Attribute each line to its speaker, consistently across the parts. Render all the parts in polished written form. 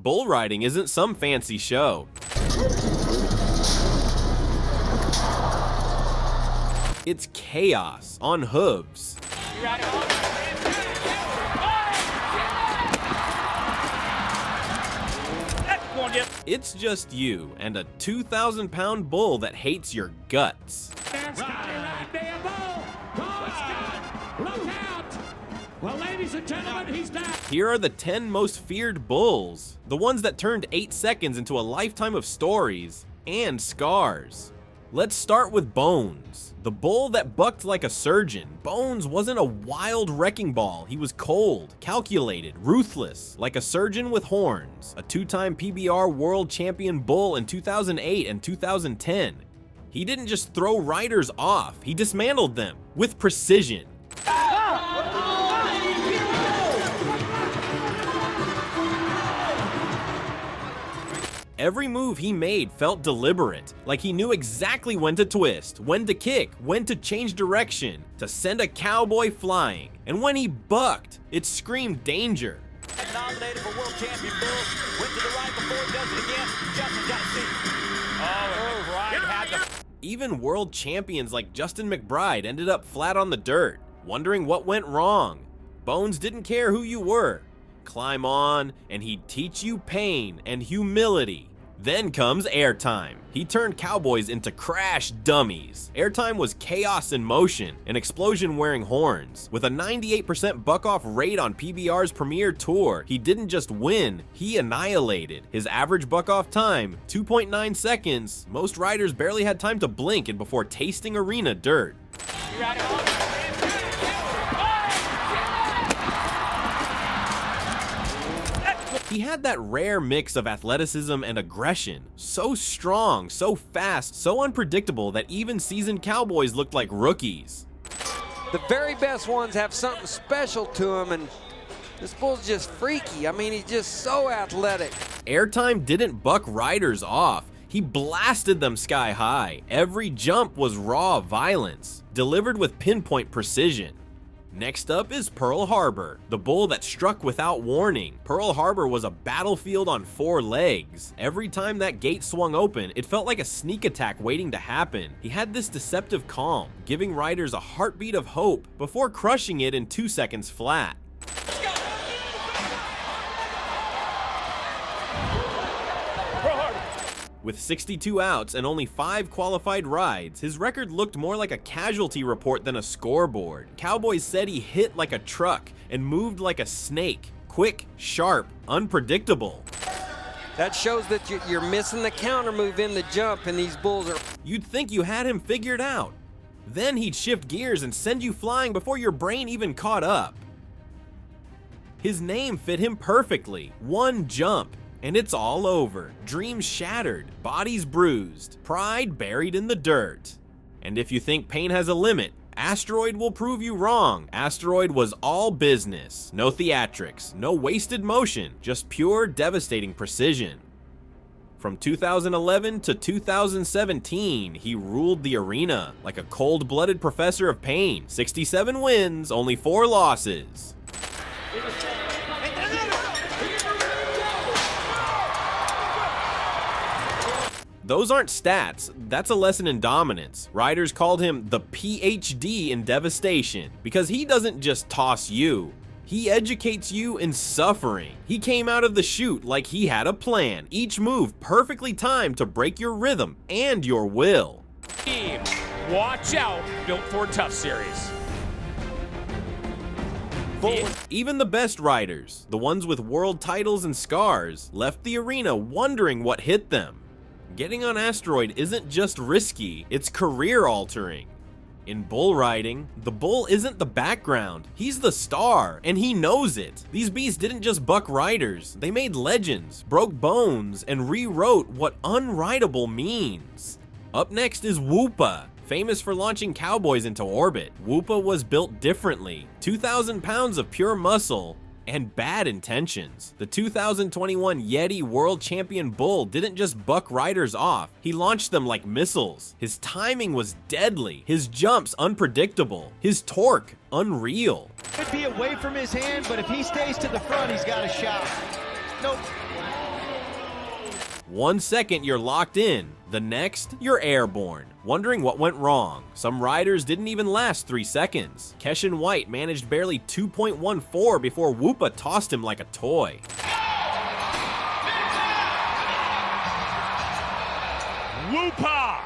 Speaker 1: Bull riding isn't some fancy show. It's chaos on hooves. It's just you and a 2,000-pound bull that hates your guts.
Speaker 2: Well, ladies and gentlemen, he's back.
Speaker 1: Here are the 10 most feared bulls, the ones that turned 8 seconds into a lifetime of stories and scars. Let's start with Bones, the bull that bucked like a surgeon. Bones wasn't a wild wrecking ball. He was cold, calculated, ruthless, like a surgeon with horns. A 2-time PBR world champion bull in 2008 and 2010. He didn't just throw riders off, he dismantled them with precision. Every move he made felt deliberate, like he knew exactly when to twist, when to kick, when to change direction, to send a cowboy flying. And when he bucked, it screamed danger.
Speaker 3: Nominated for world champion bull, went to the right before he does it again. Justin's got a seat. Oh, right, had the...
Speaker 1: Even world champions like Justin McBride ended up flat on the dirt, wondering what went wrong. Bones didn't care who you were. Climb on, and he'd teach you pain and humility. Then comes Airtime. He turned cowboys into crash dummies. Airtime was chaos in motion, an explosion wearing horns. With a 98% buck-off rate on PBR's premier tour, he didn't just win, he annihilated. His average buck-off time, 2.9 seconds. Most riders barely had time to blink and before tasting arena dirt. He had that rare mix of athleticism and aggression. So strong, so fast, so unpredictable that even seasoned cowboys looked like rookies.
Speaker 4: The very best ones have something special to them, and this bull's just freaky. I mean, he's just so athletic.
Speaker 1: Airtime didn't buck riders off. He blasted them sky high. Every jump was raw violence, delivered with pinpoint precision. Next up is Pearl Harbor, the bull that struck without warning. Pearl Harbor was a battlefield on 4 legs. Every time that gate swung open, it felt like a sneak attack waiting to happen. He had this deceptive calm, giving riders a heartbeat of hope before crushing it in 2 seconds flat. With 62 outs and only 5 qualified rides, his record looked more like a casualty report than a scoreboard. Cowboys said he hit like a truck and moved like a snake. Quick, sharp, unpredictable.
Speaker 4: That shows that you're missing the counter move in the jump, and these bulls are...
Speaker 1: You'd think you had him figured out. Then he'd shift gears and send you flying before your brain even caught up. His name fit him perfectly. One jump, and it's all over. Dreams shattered, bodies bruised, pride buried in the dirt. And if you think pain has a limit, Asteroid will prove you wrong. Asteroid was all business, no theatrics, no wasted motion, just pure devastating precision. From 2011 to 2017, he ruled the arena like a cold-blooded professor of pain. 67 wins, only 4 losses. Those aren't stats, that's a lesson in dominance. Riders called him the PhD in devastation because he doesn't just toss you, he educates you in suffering. He came out of the chute like he had a plan, each move perfectly timed to break your rhythm and your will.
Speaker 5: Team, watch out, Built for Tough series.
Speaker 1: Even the best riders, the ones with world titles and scars, left the arena wondering what hit them. Getting on Asteroid isn't just risky, it's career-altering. In bull riding, the bull isn't the background, he's the star, and he knows it. These beasts didn't just buck riders, they made legends, broke bones, and rewrote what unrideable means. Up next is Whoopa. Famous for launching cowboys into orbit, Whoopa was built differently. 2,000 pounds of pure muscle, and bad intentions. The 2021 Yeti World Champion Bull didn't just buck riders off, he launched them like missiles. His timing was deadly, his jumps unpredictable, his torque unreal.
Speaker 6: Could be away from his hand, but if he stays to the front, he's got a shot. Nope.
Speaker 1: 1 second you're locked in, the next you're airborne, wondering what went wrong. Some riders didn't even last 3 seconds. Keshin White managed barely 2.14 before Whoopa tossed him like a toy.
Speaker 5: Whoopa!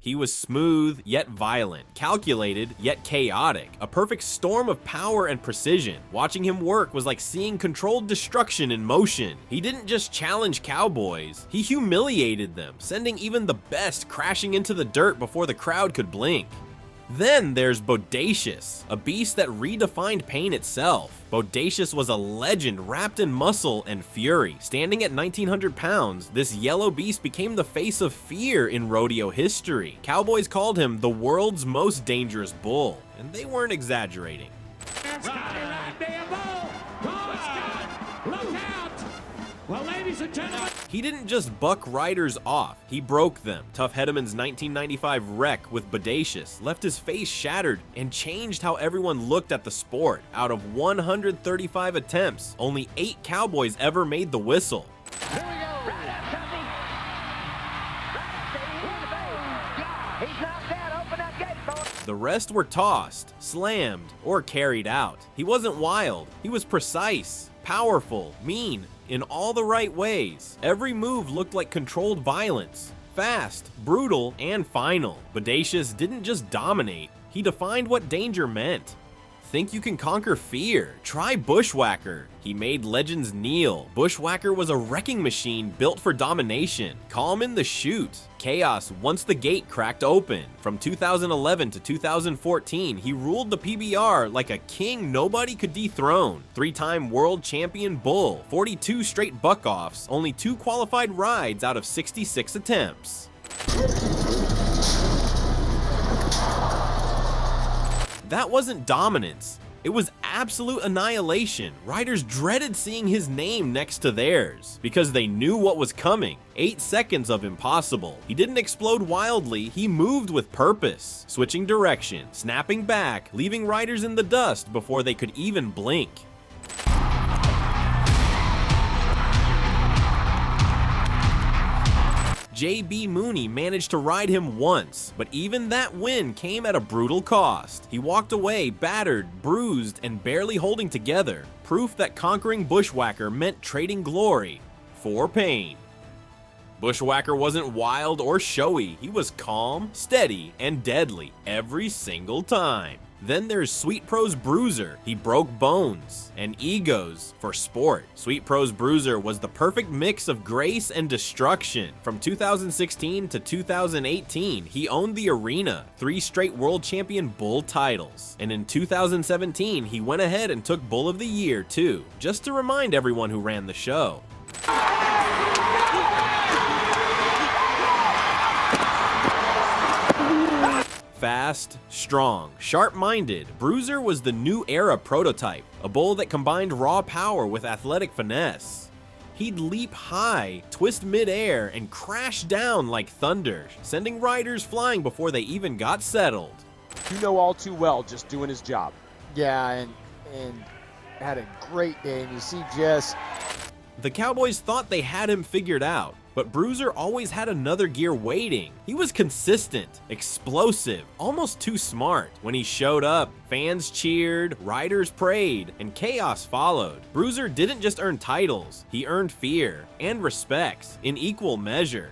Speaker 1: He was smooth, yet violent, calculated, yet chaotic, a perfect storm of power and precision. Watching him work was like seeing controlled destruction in motion. He didn't just challenge cowboys, he humiliated them, sending even the best crashing into the dirt before the crowd could blink. Then there's Bodacious, a beast that redefined pain itself. Bodacious was a legend wrapped in muscle and fury. Standing at 1,900 pounds, this yellow beast became the face of fear in rodeo history. Cowboys called him the world's most dangerous bull, and they weren't exaggerating.
Speaker 2: Look out! Well, ladies and gentlemen,
Speaker 1: He didn't just buck riders off, he broke them. Tough Hedeman's 1995 wreck with Bodacious left his face shattered and changed how everyone looked at the sport. Out of 135 attempts, only 8 cowboys ever made the whistle.
Speaker 6: Here we go. Right up, Tuffy. Right, stay in the base. He's knocked out. Open that gate, boy.
Speaker 1: The rest were tossed, slammed, or carried out. He wasn't wild, he was precise, powerful, mean, in all the right ways. Every move looked like controlled violence. Fast, brutal, and final. Bodacious didn't just dominate, he defined what danger meant. Think you can conquer fear? Try Bushwhacker. He made legends kneel. Bushwhacker was a wrecking machine built for domination. Calm in the chute. Chaos once the gate cracked open. From 2011 to 2014, he ruled the PBR like a king nobody could dethrone. 3-time world champion bull, 42 straight buck-offs, only 2 qualified rides out of 66 attempts. That wasn't dominance, it was absolute annihilation. Riders dreaded seeing his name next to theirs because they knew what was coming. 8 seconds of impossible. He didn't explode wildly, he moved with purpose, switching direction, snapping back, leaving riders in the dust before they could even blink. J.B. Mooney managed to ride him once, but even that win came at a brutal cost. He walked away battered, bruised, and barely holding together, proof that conquering Bushwhacker meant trading glory for pain. Bushwhacker wasn't wild or showy, he was calm, steady, and deadly every single time. Then there's Sweet Pros Bruiser. He broke bones and egos for sport. Sweet Pros Bruiser was the perfect mix of grace and destruction. From 2016 to 2018, he owned the arena, 3 straight world champion bull titles. And in 2017, he went ahead and took Bull of the Year too, just to remind everyone who ran the show. Fast, strong, sharp-minded, Bruiser was the new era prototype, a bull that combined raw power with athletic finesse. He'd leap high, twist mid-air, and crash down like thunder, sending riders flying before they even got settled.
Speaker 7: You know all too well, just doing his job.
Speaker 8: Yeah, and had a great day, and you see just...
Speaker 1: The Cowboys thought they had him figured out, but Bruiser always had another gear waiting. He was consistent, explosive, almost too smart. When he showed up, fans cheered, riders prayed, and chaos followed. Bruiser didn't just earn titles, he earned fear and respects in equal measure.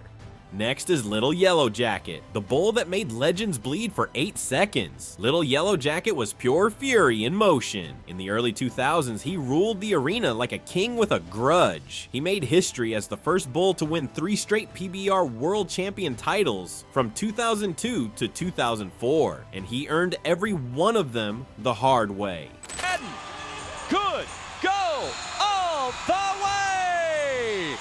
Speaker 1: Next is Little Yellow Jacket, the bull that made legends bleed for 8 seconds. Little Yellow Jacket was pure fury in motion. In the early 2000s, he ruled the arena like a king with a grudge. He made history as the first bull to win 3 straight PBR World Champion titles from 2002 to 2004, and he earned every one of them the hard way.
Speaker 3: Good. Go all the way.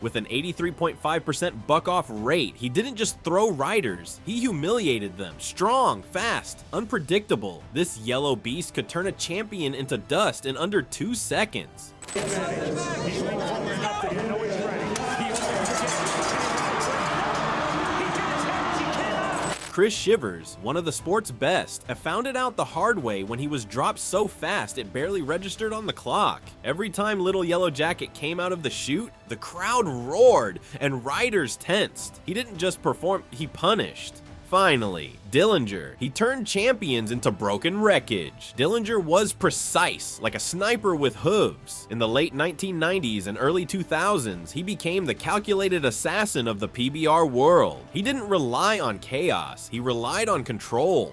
Speaker 1: With an 83.5% buck-off rate, he didn't just throw riders, he humiliated them. Strong, fast, unpredictable, this yellow beast could turn a champion into dust in under 2 seconds. Chris Shivers, one of the sport's best, found it out the hard way when he was dropped so fast it barely registered on the clock. Every time Little Yellow Jacket came out of the chute, the crowd roared and riders tensed. He didn't just perform, he punished. Finally, Dillinger. He turned champions into broken wreckage. Dillinger was precise, like a sniper with hooves. In the late 1990s and early 2000s, he became the calculated assassin of the PBR world. He didn't rely on chaos, he relied on control.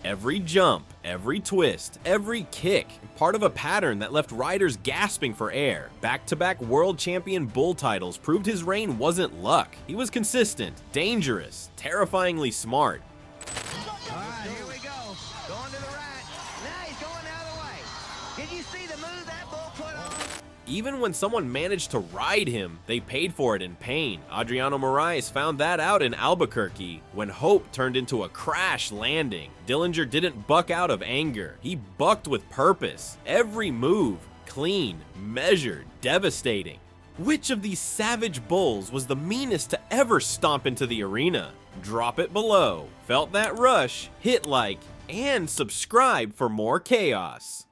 Speaker 1: Every jump, every twist, every kick, part of a pattern that left riders gasping for air. Back-to-back world champion bull titles proved his reign wasn't luck. He was consistent, dangerous, terrifyingly smart.
Speaker 6: All right, here we go. Going to the right. Now he's going the other way. Did you see the move that bull put on?
Speaker 1: Even when someone managed to ride him, they paid for it in pain. Adriano Moraes found that out in Albuquerque when hope turned into a crash landing. Dillinger didn't buck out of anger. He bucked with purpose. Every move, clean, measured, devastating. Which of these savage bulls was the meanest to ever stomp into the arena? Drop it below. Felt that rush? Hit like and subscribe for more chaos.